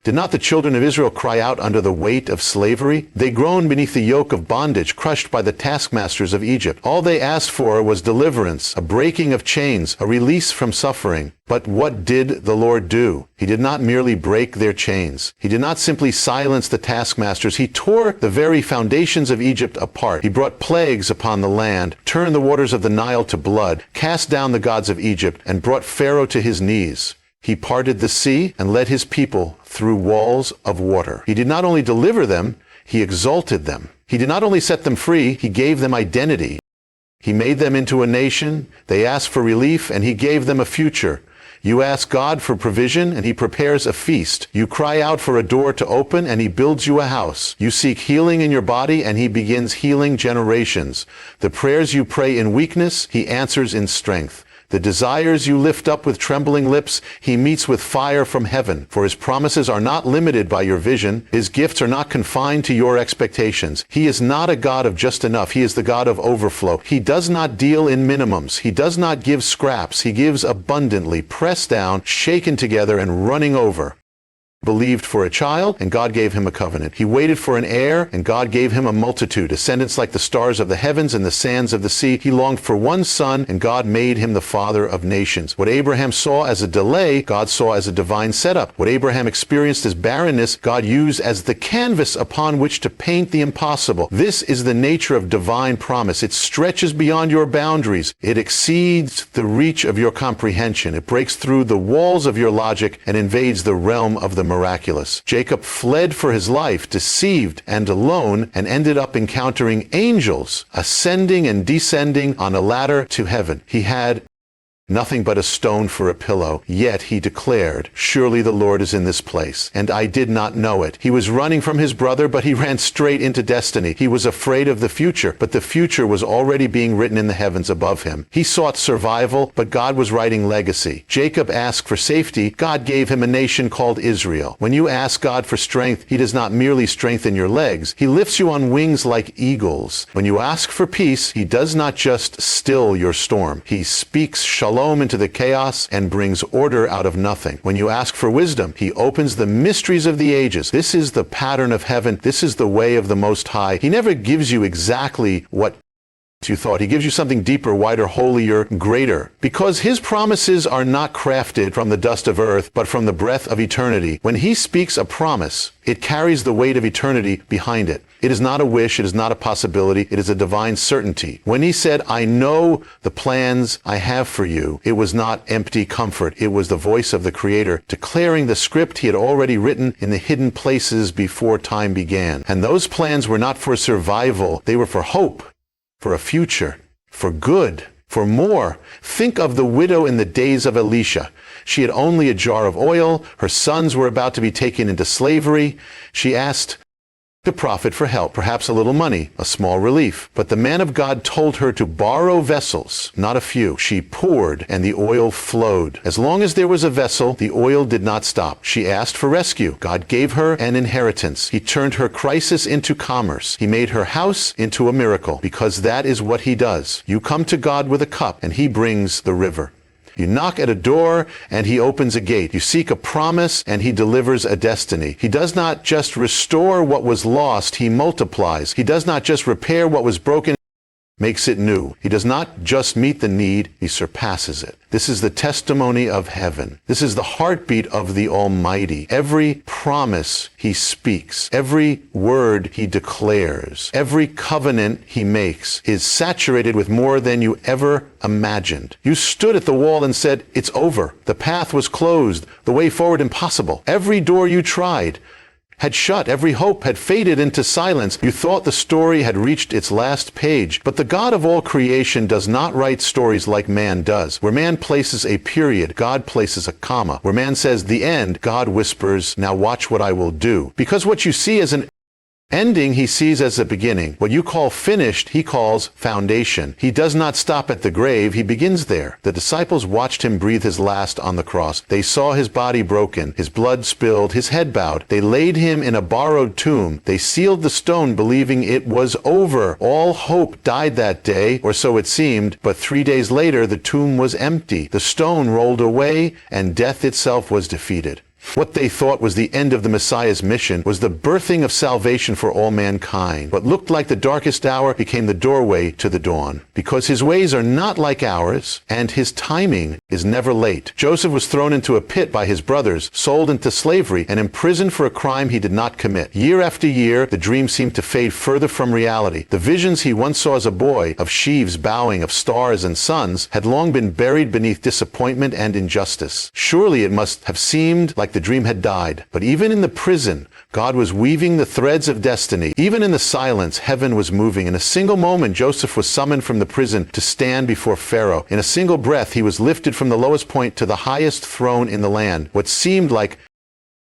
Did not the children of Israel cry out under the weight of slavery? They groaned beneath the yoke of bondage, crushed by the taskmasters of Egypt. All they asked for was deliverance, a breaking of chains, a release from suffering. But what did the Lord do? He did not merely break their chains. He did not simply silence the taskmasters. He tore the very foundations of Egypt apart. He brought plagues upon the land, turned the waters of the Nile to blood, cast down the gods of Egypt, and brought Pharaoh to his knees. He parted the sea and led his people through walls of water. He did not only deliver them, he exalted them. He did not only set them free, he gave them identity. He made them into a nation. They asked for relief, and he gave them a future. You ask God for provision, and he prepares a feast. You cry out for a door to open, and he builds you a house. You seek healing in your body, and he begins healing generations. The prayers you pray in weakness, he answers in strength. The desires you lift up with trembling lips, he meets with fire from heaven. For his promises are not limited by your vision. His gifts are not confined to your expectations. He is not a God of just enough. He is the God of overflow. He does not deal in minimums. He does not give scraps. He gives abundantly, pressed down, shaken together, and running over. Believed for a child, and God gave him a covenant. He waited for an heir, and God gave him a multitude, descendants like the stars of the heavens and the sands of the sea. He longed for one son, and God made him the father of nations. What Abraham saw as a delay, God saw as a divine setup. What Abraham experienced as barrenness, God used as the canvas upon which to paint the impossible. This is the nature of divine promise. It stretches beyond your boundaries. It exceeds the reach of your comprehension. It breaks through the walls of your logic and invades the realm of the miraculous. Jacob fled for his life, deceived and alone, and ended up encountering angels ascending and descending on a ladder to heaven. He had nothing but a stone for a pillow, yet he declared, "Surely the Lord is in this place, and I did not know it." He was running from his brother, but he ran straight into destiny. He was afraid of the future, but the future was already being written in the heavens above him. He sought survival, but God was writing legacy. Jacob asked for safety. God gave him a nation called Israel. When you ask God for strength, he does not merely strengthen your legs. He lifts you on wings like eagles. When you ask for peace, he does not just still your storm. He speaks shalom into the chaos and brings order out of nothing. When you ask for wisdom, he opens the mysteries of the ages. This is the pattern of heaven. This is the way of the Most High. He never gives you exactly what you thought. He gives you something deeper, wider, holier, greater. Because his promises are not crafted from the dust of earth, but from the breath of eternity. When he speaks a promise, it carries the weight of eternity behind it. It is not a wish. It is not a possibility. It is a divine certainty. When he said, "I know the plans I have for you," it was not empty comfort. It was the voice of the Creator declaring the script he had already written in the hidden places before time began. And those plans were not for survival. They were for hope, for a future, for good, for more. Think of the widow in the days of Elisha. She had only a jar of oil. Her sons were about to be taken into slavery. She asked the prophet for help, perhaps a little money, a small relief. But the man of God told her to borrow vessels, not a few. She poured, and the oil flowed. As long as there was a vessel, the oil did not stop. She asked for rescue. God gave her an inheritance. He turned her crisis into commerce. He made her house into a miracle, because that is what he does. You come to God with a cup, and he brings the river. You knock at a door, and he opens a gate. You seek a promise, and he delivers a destiny. He does not just restore what was lost, he multiplies. He does not just repair what was broken, makes it new. He does not just meet the need, he surpasses it. This is the testimony of heaven. This is the heartbeat of the Almighty. Every promise he speaks, every word he declares, every covenant he makes is saturated with more than you ever imagined. You stood at the wall and said, "It's over." The path was closed, the way forward impossible. Every door you tried had shut. Every hope had faded into silence. You thought the story had reached its last page. But the God of all creation does not write stories like man does. Where man places a period, God places a comma. Where man says the end, God whispers, "Now watch what I will do." Because what you see as an ending, he sees as a beginning. What you call finished, he calls foundation. He does not stop at the grave, he begins there. The disciples watched him breathe his last on the cross. They saw his body broken, his blood spilled, his head bowed. They laid him in a borrowed tomb. They sealed the stone, believing it was over. All hope died that day, or so it seemed, but 3 days later the tomb was empty. The stone rolled away, and death itself was defeated. What they thought was the end of the Messiah's mission was the birthing of salvation for all mankind. What looked like the darkest hour became the doorway to the dawn. Because his ways are not like ours, and his timing is never late. Joseph was thrown into a pit by his brothers, sold into slavery, and imprisoned for a crime he did not commit. Year after year, the dream seemed to fade further from reality. The visions he once saw as a boy, of sheaves bowing, of stars and suns, had long been buried beneath disappointment and injustice. Surely it must have seemed like the dream had died. But even in the prison, God was weaving the threads of destiny. Even in the silence, heaven was moving. In a single moment, Joseph was summoned from the prison to stand before Pharaoh. In a single breath, he was lifted from the lowest point to the highest throne in the land. What seemed like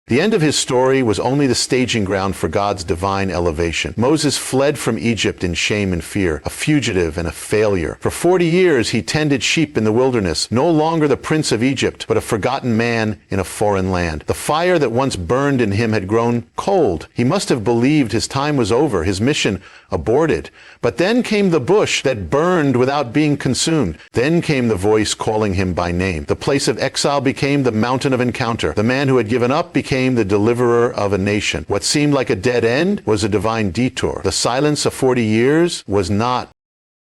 the end of his story was only the staging ground for God's divine elevation. Moses fled from Egypt in shame and fear, a fugitive and a failure. For 40 years he tended sheep in the wilderness, no longer the prince of Egypt, but a forgotten man in a foreign land. The fire that once burned in him had grown cold. He must have believed his time was over, his mission aborted. But then came the bush that burned without being consumed. Then came the voice calling him by name. The place of exile became the mountain of encounter. The man who had given up became the deliverer of a nation. What seemed like a dead end was a divine detour. The silence of 40 years was not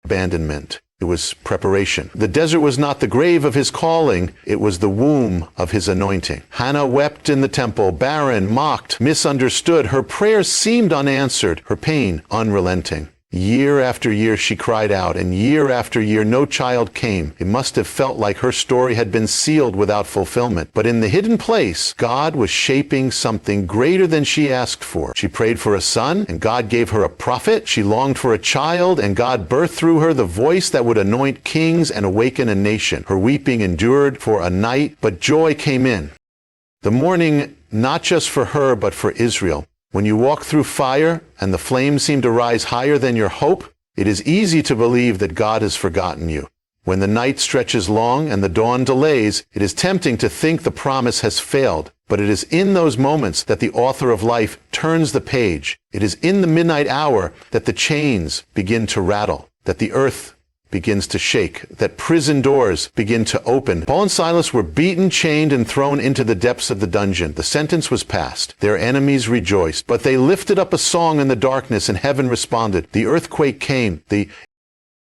abandonment. It was preparation. The desert was not the grave of his calling. It was the womb of his anointing. Hannah wept in the temple, barren, mocked, misunderstood. Her prayers seemed unanswered, her pain unrelenting. Year after year she cried out, and year after year no child came. It must have felt like her story had been sealed without fulfillment. But in the hidden place, God was shaping something greater than she asked for. She prayed for a son, and God gave her a prophet. She longed for a child, and God birthed through her the voice that would anoint kings and awaken a nation. Her weeping endured for a night, but joy came in. The morning, not just for her, but for Israel. When you walk through fire and the flames seem to rise higher than your hope, it is easy to believe that God has forgotten you. When the night stretches long and the dawn delays, it is tempting to think the promise has failed. But it is in those moments that the author of life turns the page. It is in the midnight hour that the chains begin to rattle, that the earth begins to shake, that prison doors begin to open. Paul and Silas were beaten, chained, and thrown into the depths of the dungeon. The sentence was passed. Their enemies rejoiced. But they lifted up a song in the darkness, and heaven responded. The earthquake came. The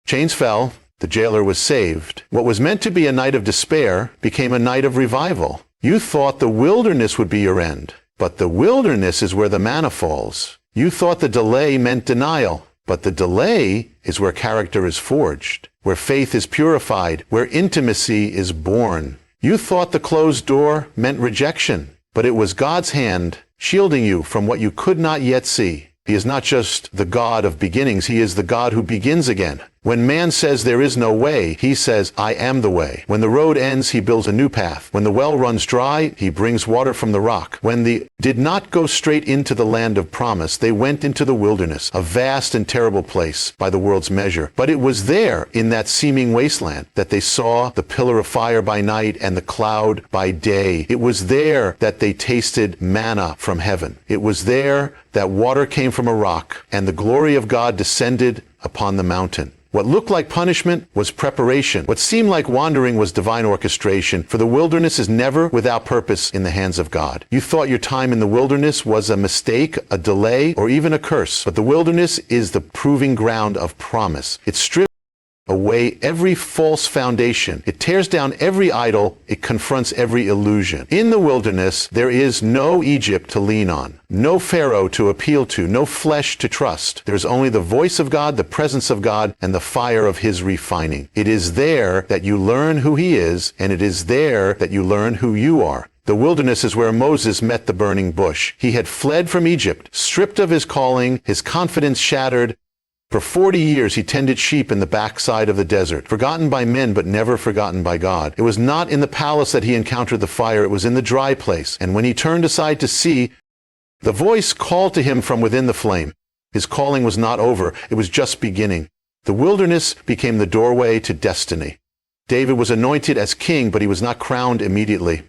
chains fell. The jailer was saved. What was meant to be a night of despair became a night of revival. You thought the wilderness would be your end, but the wilderness is where the manna falls. You thought the delay meant denial, but the delay is where character is forged, where faith is purified, where intimacy is born. You thought the closed door meant rejection, but it was God's hand shielding you from what you could not yet see. He is not just the God of beginnings, he is the God who begins again. When man says there is no way, he says, I am the way. When the road ends, he builds a new path. When the well runs dry, he brings water from the rock. When they did not go straight into the land of promise, they went into the wilderness, a vast and terrible place by the world's measure. But it was there, in that seeming wasteland, that they saw the pillar of fire by night and the cloud by day. It was there that they tasted manna from heaven. It was there that water came from a rock, and the glory of God descended upon the mountain. What looked like punishment was preparation. What seemed like wandering was divine orchestration, for the wilderness is never without purpose in the hands of God. You thought your time in the wilderness was a mistake, a delay, or even a curse, but the wilderness is the proving ground of promise. It strips away every false foundation. It tears down every idol. It confronts every illusion. In the wilderness, there is no Egypt to lean on, no Pharaoh to appeal to, no flesh to trust. There is only the voice of God, the presence of God, and the fire of his refining. It is there that you learn who he is, and it is there that you learn who you are. The wilderness is where Moses met the burning bush. He had fled from Egypt, stripped of his calling, his confidence shattered. For 40 years he tended sheep in the backside of the desert, forgotten by men but never forgotten by God. It was not in the palace that he encountered the fire, it was in the dry place. And when he turned aside to see, the voice called to him from within the flame. His calling was not over, it was just beginning. The wilderness became the doorway to destiny. David was anointed as king, but he was not crowned immediately.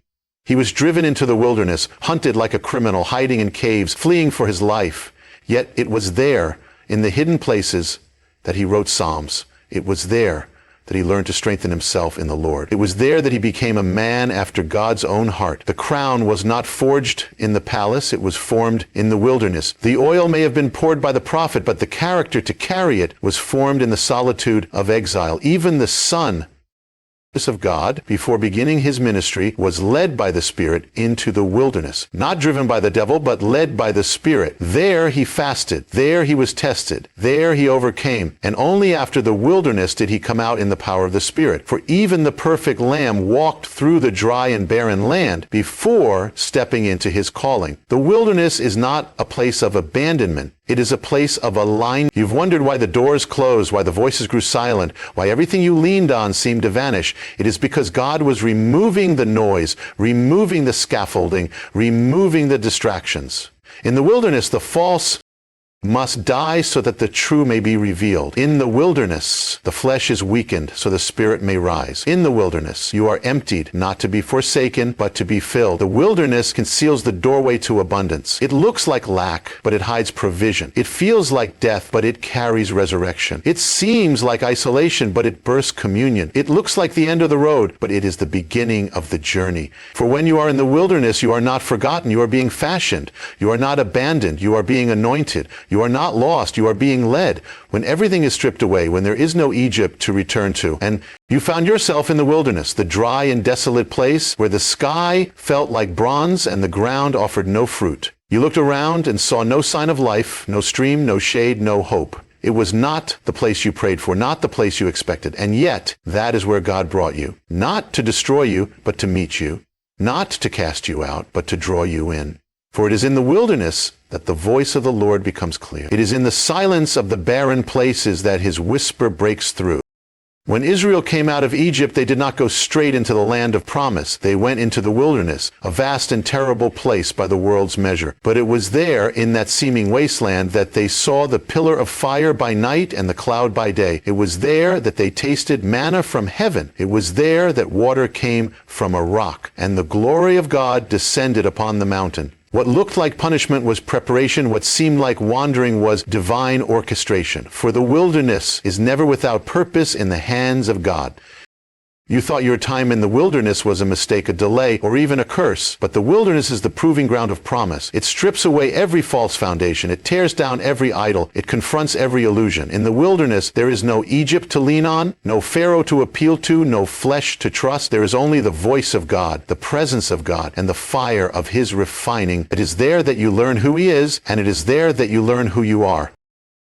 He was driven into the wilderness, hunted like a criminal, hiding in caves, fleeing for his life. Yet it was there, in the hidden places, that he wrote Psalms. It was there that he learned to strengthen himself in the Lord. It was there that he became a man after God's own heart. The crown was not forged in the palace, it was formed in the wilderness. The oil may have been poured by the prophet, but the character to carry it was formed in the solitude of exile. Even the Son of God, before beginning his ministry, was led by the Spirit into the wilderness. Not driven by the devil, but led by the Spirit. There he fasted. There he was tested. There he overcame. And only after the wilderness did he come out in the power of the Spirit. For even the perfect Lamb walked through the dry and barren land before stepping into his calling. The wilderness is not a place of abandonment. It is a place of alignment. You've wondered why the doors closed, why the voices grew silent, why everything you leaned on seemed to vanish. It is because God was removing the noise, removing the scaffolding, removing the distractions. In the wilderness, the false must die so that the true may be revealed. In the wilderness, the flesh is weakened so the spirit may rise. In the wilderness, you are emptied, not to be forsaken, but to be filled. The wilderness conceals the doorway to abundance. It looks like lack, but it hides provision. It feels like death, but it carries resurrection. It seems like isolation, but it bursts communion. It looks like the end of the road, but it is the beginning of the journey. For when you are in the wilderness, you are not forgotten. You are being fashioned. You are not abandoned. You are being anointed. You are not lost. You are being led. When everything is stripped away, when there is no Egypt to return to, and you found yourself in the wilderness, the dry and desolate place where the sky felt like bronze and the ground offered no fruit. You looked around and saw no sign of life, no stream, no shade, no hope. It was not the place you prayed for, not the place you expected. And yet, that is where God brought you. Not to destroy you, but to meet you. Not to cast you out, but to draw you in. For it is in the wilderness that the voice of the Lord becomes clear. It is in the silence of the barren places that his whisper breaks through. When Israel came out of Egypt, they did not go straight into the land of promise. They went into the wilderness, a vast and terrible place by the world's measure. But it was there, in that seeming wasteland, that they saw the pillar of fire by night and the cloud by day. It was there that they tasted manna from heaven. It was there that water came from a rock, and the glory of God descended upon the mountain. What looked like punishment was preparation. What seemed like wandering was divine orchestration. For the wilderness is never without purpose in the hands of God. You thought your time in the wilderness was a mistake, a delay, or even a curse. But the wilderness is the proving ground of promise. It strips away every false foundation. It tears down every idol. It confronts every illusion. In the wilderness, there is no Egypt to lean on, no Pharaoh to appeal to, no flesh to trust. There is only the voice of God, the presence of God, and the fire of his refining. It is there that you learn who he is, and it is there that you learn who you are.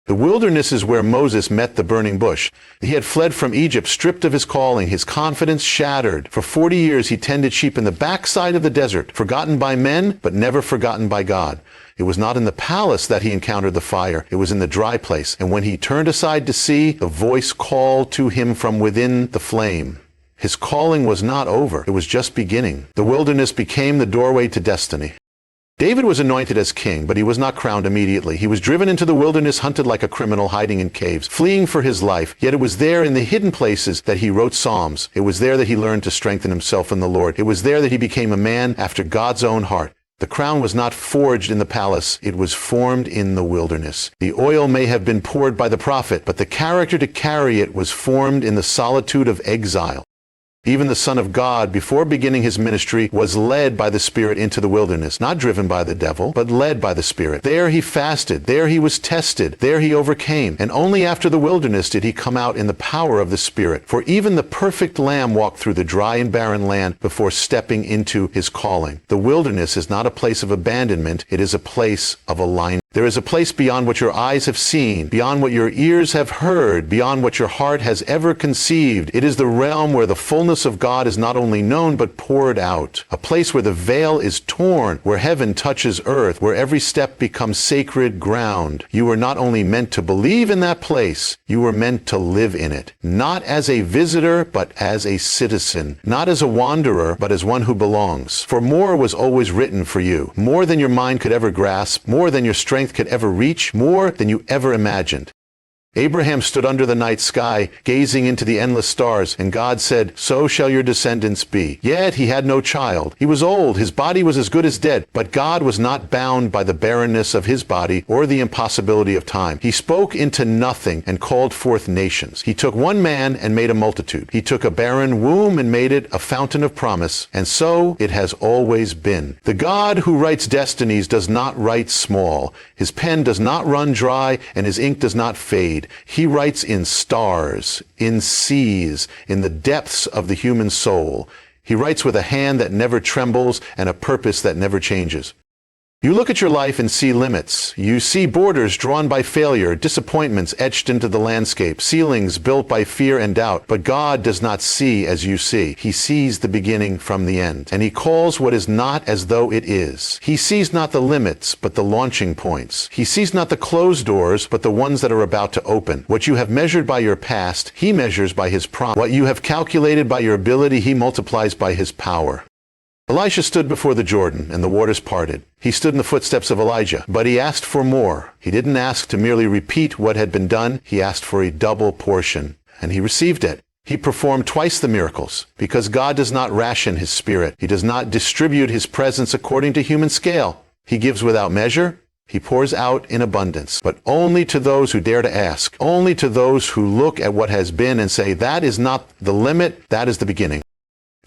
The wilderness is where Moses met the burning bush. He had fled from Egypt, stripped of his calling, his confidence shattered. For 40 years he tended sheep in the backside of the desert, forgotten by men, but never forgotten by God. It was not in the palace that he encountered the fire. It was in the dry place. And when he turned aside to see, the voice called to him from within the flame. His calling was not over. It was just beginning. The wilderness became the doorway to destiny. David was anointed as king, but he was not crowned immediately. He was driven into the wilderness, hunted like a criminal, hiding in caves, fleeing for his life. Yet it was there in the hidden places that he wrote Psalms. It was there that he learned to strengthen himself in the Lord. It was there that he became a man after God's own heart. The crown was not forged in the palace. It was formed in the wilderness. The oil may have been poured by the prophet, but the character to carry it was formed in the solitude of exile. Even the Son of God, before beginning his ministry, was led by the Spirit into the wilderness, not driven by the devil, but led by the Spirit. There he fasted. There he was tested. There he overcame. And only after the wilderness did he come out in the power of the Spirit. For even the perfect Lamb walked through the dry and barren land before stepping into his calling. The wilderness is not a place of abandonment. It is a place of alignment. There is a place beyond what your eyes have seen, beyond what your ears have heard, beyond what your heart has ever conceived. It is the realm where the fullness of God is not only known, but poured out. A place where the veil is torn, where heaven touches earth, where every step becomes sacred ground. You were not only meant to believe in that place, you were meant to live in it. Not as a visitor, but as a citizen. Not as a wanderer, but as one who belongs. For more was always written for you. More than your mind could ever grasp, more than your strength could ever reach, more than you ever imagined. Abraham stood under the night sky, gazing into the endless stars, and God said, "So shall your descendants be." Yet he had no child. He was old, his body was as good as dead, but God was not bound by the barrenness of his body or the impossibility of time. He spoke into nothing and called forth nations. He took one man and made a multitude. He took a barren womb and made it a fountain of promise, and so it has always been. The God who writes destinies does not write small. His pen does not run dry, and his ink does not fade. He writes in stars, in seas, in the depths of the human soul. He writes with a hand that never trembles and a purpose that never changes. You look at your life and see limits. You see borders drawn by failure, disappointments etched into the landscape, ceilings built by fear and doubt. But God does not see as you see. He sees the beginning from the end, and he calls what is not as though it is. He sees not the limits, but the launching points. He sees not the closed doors, but the ones that are about to open. What you have measured by your past, he measures by his promise. What you have calculated by your ability, he multiplies by his power. Elisha stood before the Jordan, and the waters parted. He stood in the footsteps of Elijah, but he asked for more. He didn't ask to merely repeat what had been done. He asked for a double portion, and he received it. He performed twice the miracles, because God does not ration his spirit. He does not distribute his presence according to human scale. He gives without measure. He pours out in abundance, but only to those who dare to ask, only to those who look at what has been and say, that is not the limit, that is the beginning.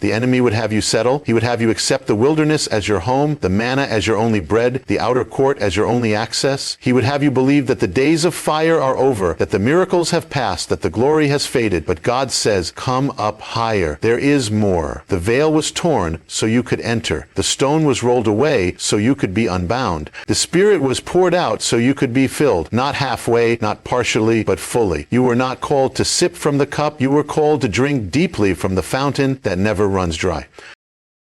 The enemy would have you settle. He would have you accept the wilderness as your home, the manna as your only bread, the outer court as your only access. He would have you believe that the days of fire are over, that the miracles have passed, that the glory has faded. But God says, come up higher. There is more. The veil was torn so you could enter. The stone was rolled away so you could be unbound. The Spirit was poured out so you could be filled, not halfway, not partially, but fully. You were not called to sip from the cup. You were called to drink deeply from the fountain that never runs dry.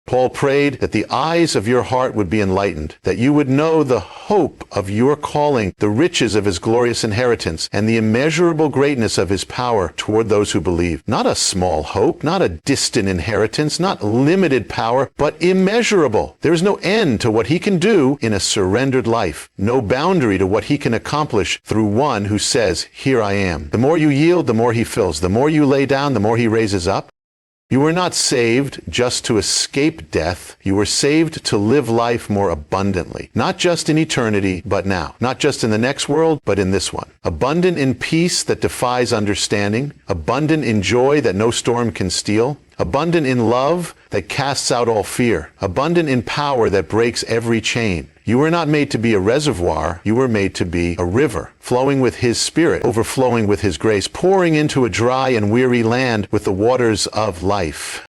Paul prayed that the eyes of your heart would be enlightened, that you would know the hope of your calling, the riches of his glorious inheritance, and the immeasurable greatness of his power toward those who believe. Not a small hope, not a distant inheritance, not limited power, but immeasurable. There is no end to what he can do in a surrendered life, no boundary to what he can accomplish through one who says, here I am. The more you yield, the more he fills. The more you lay down, the more he raises up. You were not saved just to escape death. You were saved to live life more abundantly, not just in eternity, but now. Not just in the next world, but in this one. Abundant in peace that defies understanding, abundant in joy that no storm can steal, abundant in love that casts out all fear, abundant in power that breaks every chain. You were not made to be a reservoir. You were made to be a river, flowing with his Spirit, overflowing with his grace, pouring into a dry and weary land with the waters of life.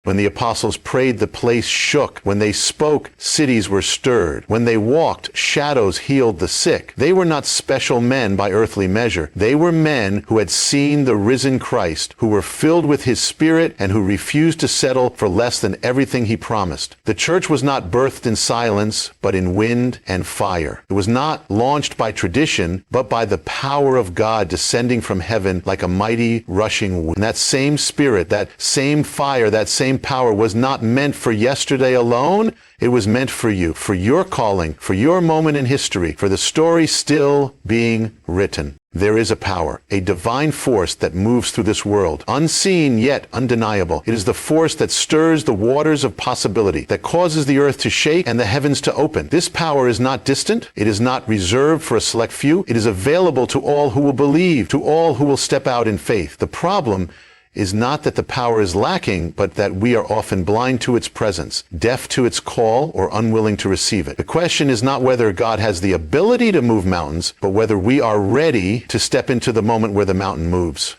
When the apostles prayed, the place shook. When they spoke, cities were stirred. When they walked, shadows healed the sick. They were not special men by earthly measure. They were men who had seen the risen Christ, who were filled with his Spirit, and who refused to settle for less than everything he promised. The church was not birthed in silence, but in wind and fire. It was not launched by tradition, but by the power of God descending from heaven like a mighty rushing wind. And that same Spirit, that same fire, that same power was not meant for yesterday alone. It was meant for you, for your calling, for your moment in history, for the story still being written. There is a power, a divine force that moves through this world, unseen yet undeniable. It is the force that stirs the waters of possibility, that causes the earth to shake and the heavens to open. This power is not distant. It is not reserved for a select few. It is available to all who will believe, to all who will step out in faith. The problem is not that the power is lacking, but that we are often blind to its presence, deaf to its call, or unwilling to receive it. The question is not whether God has the ability to move mountains, but whether we are ready to step into the moment where the mountain moves.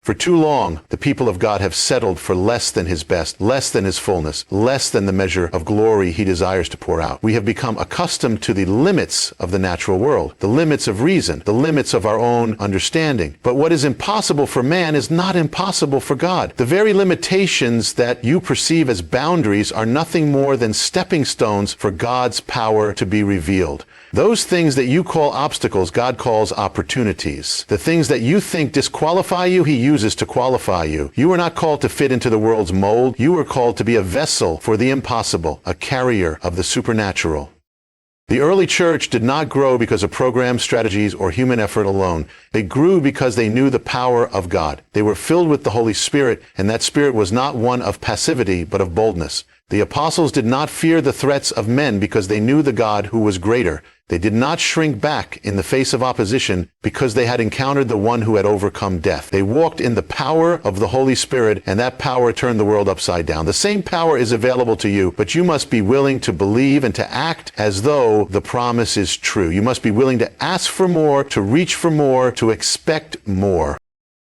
For too long, the people of God have settled for less than his best, less than his fullness, less than the measure of glory he desires to pour out. We have become accustomed to the limits of the natural world, the limits of reason, the limits of our own understanding. But what is impossible for man is not impossible for God. The very limitations that you perceive as boundaries are nothing more than stepping stones for God's power to be revealed. Those things that you call obstacles, God calls opportunities. The things that you think disqualify you, he uses to qualify you. You were not called to fit into the world's mold. You were called to be a vessel for the impossible, a carrier of the supernatural. The early church did not grow because of programs, strategies, or human effort alone. They grew because they knew the power of God. They were filled with the Holy Spirit, and that Spirit was not one of passivity, but of boldness. The apostles did not fear the threats of men because they knew the God who was greater. They did not shrink back in the face of opposition because they had encountered the one who had overcome death. They walked in the power of the Holy Spirit, and that power turned the world upside down. The same power is available to you, but you must be willing to believe and to act as though the promise is true. You must be willing to ask for more, to reach for more, to expect more.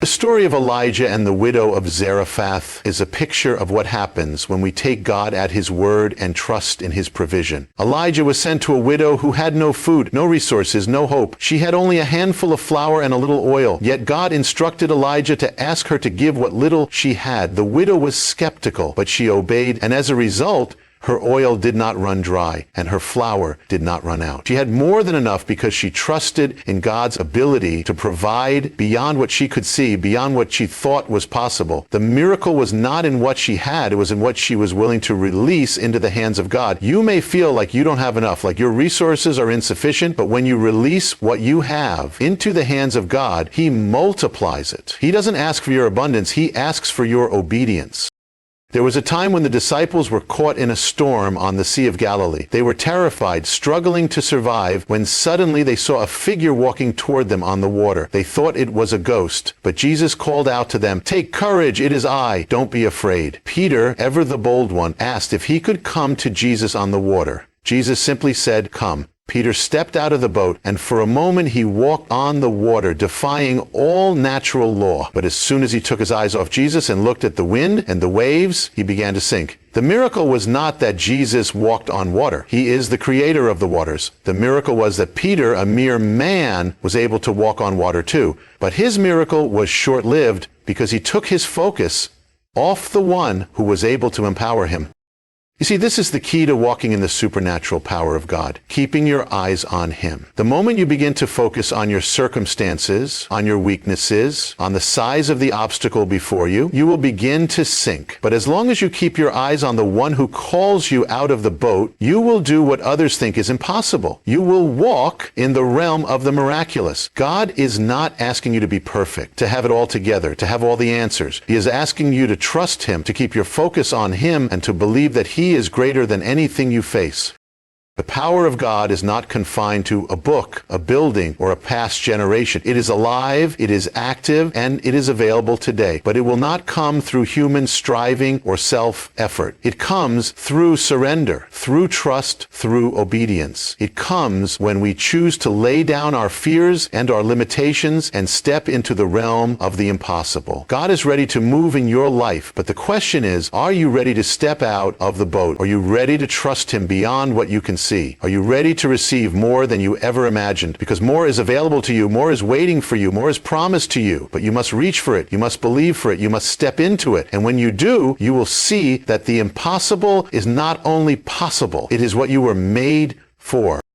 The story of Elijah and the widow of Zarephath is a picture of what happens when we take God at His word and trust in His provision. Elijah was sent to a widow who had no food, no resources, no hope. She had only a handful of flour and a little oil. Yet God instructed Elijah to ask her to give what little she had. The widow was skeptical, but she obeyed, and as a result, her oil did not run dry, and her flour did not run out. She had more than enough because she trusted in God's ability to provide beyond what she could see, beyond what she thought was possible. The miracle was not in what she had, it was in what she was willing to release into the hands of God. You may feel like you don't have enough, like your resources are insufficient, but when you release what you have into the hands of God, He multiplies it. He doesn't ask for your abundance, He asks for your obedience. There was a time when the disciples were caught in a storm on the Sea of Galilee. They were terrified, struggling to survive, when suddenly they saw a figure walking toward them on the water. They thought it was a ghost, but Jesus called out to them, "Take courage, it is I. Don't be afraid." Peter, ever the bold one, asked if he could come to Jesus on the water. Jesus simply said, "Come." Peter stepped out of the boat, and for a moment he walked on the water, defying all natural law. But as soon as he took his eyes off Jesus and looked at the wind and the waves, he began to sink. The miracle was not that Jesus walked on water. He is the creator of the waters. The miracle was that Peter, a mere man, was able to walk on water too. But his miracle was short-lived because he took his focus off the one who was able to empower him. You see, this is the key to walking in the supernatural power of God, keeping your eyes on Him. The moment you begin to focus on your circumstances, on your weaknesses, on the size of the obstacle before you, you will begin to sink. But as long as you keep your eyes on the one who calls you out of the boat, you will do what others think is impossible. You will walk in the realm of the miraculous. God is not asking you to be perfect, to have it all together, to have all the answers. He is asking you to trust Him, to keep your focus on Him, and to believe that He is greater than anything you face. The power of God is not confined to a book, a building, or a past generation. It is alive, it is active, and it is available today. But it will not come through human striving or self-effort. It comes through surrender, through trust, through obedience. It comes when we choose to lay down our fears and our limitations and step into the realm of the impossible. God is ready to move in your life, but the question is, are you ready to step out of the boat? Are you ready to trust Him beyond what you can see? Are you ready to receive more than you ever imagined? Because more is available to you, more is waiting for you, more is promised to you, but you must reach for it, you must believe for it, you must step into it. And when you do, you will see that the impossible is not only possible, it is what you were made for.